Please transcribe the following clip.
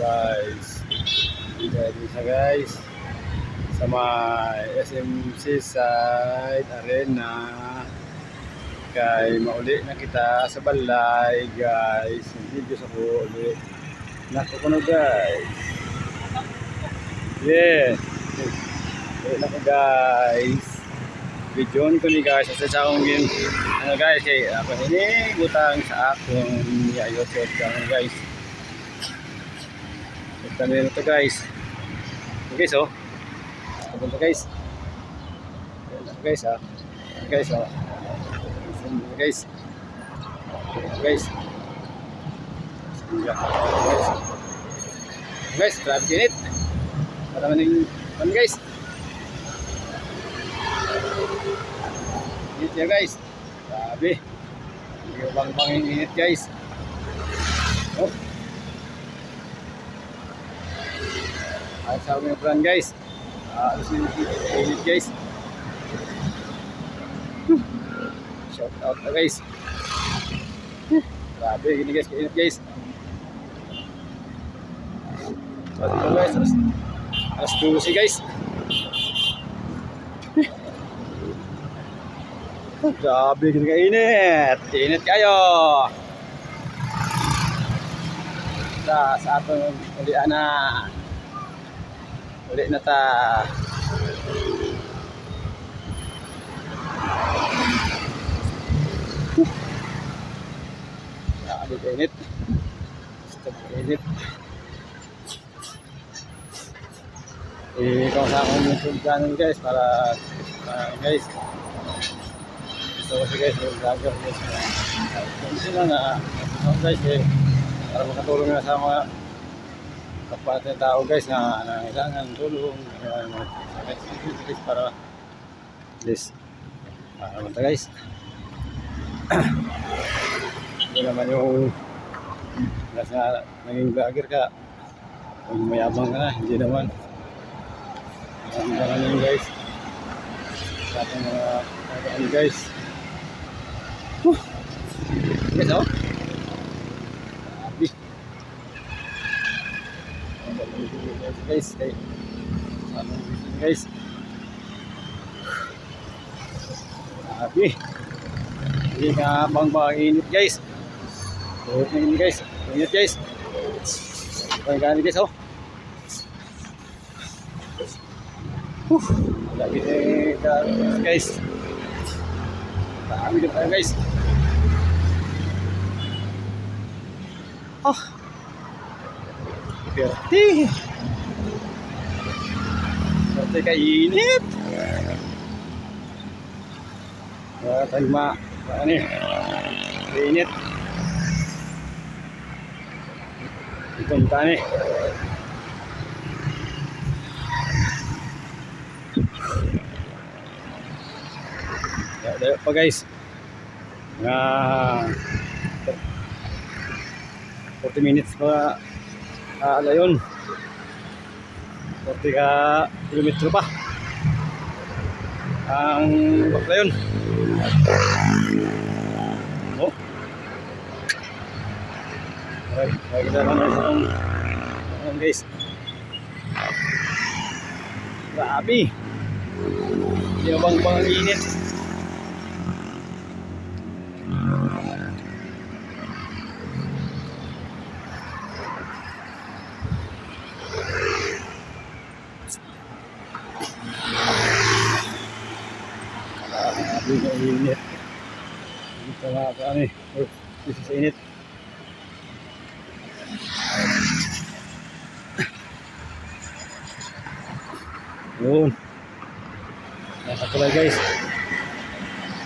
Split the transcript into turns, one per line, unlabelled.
Guys, ready siya guys sa may SMC side arena kay mauli na kita sa balay guys. Video sa ko ulit nakukuno guys. Yeah, ulit na ko guys. Video ko ni guys sa akong game ano guys kay ako ini gutang sa akong YouTube channel guys. Ito na ito guys. Okay so. Ito guys. Ito guys ha. Guys ha. Guys. Guys. Guys, grabe kinit. Para maning guys. Init ya guys. Grabe. Yung bang init guys. Oh. Ay sa mga brand guys. Init guys. Shout out na guys. Grabe gini guys, init guys. Ito guys, alas 12 guys. Grabe gini ka init. Init kayo. Sa atong ulian na. Ulit na ta. Grabe init. Stop init. Ikaw sa akong YouTube channel guys para guys. Gusto ko si guys yung vlogger guys. Kung sila na guys para makatulong na sa mga kapat na tao guys na nangailangan tulong guys para please manta guys. Hindi naman yung nasa naging vlogger ka kung mayabang ka na, hindi naman mayabang yun guys sa ating mga kailangan guys. Guys oh guys guys grabe hindi ka bang init guys. Init guys, init guys. Kaya gani guys oh. Lagi guys. Dami na guys. Oh. Berti. Berti kainit. Ya, terima. Ini. Init. Itong tani. Ya, udah pa guys. Nah. 40 minutes pa alayon 40 ka kilometro pa ang baklayon. Oh ay kita naman guys. Grabe yung bang init. Init. Ito nga ka ano eh. Sa init. Yun. Nasa kulay guys.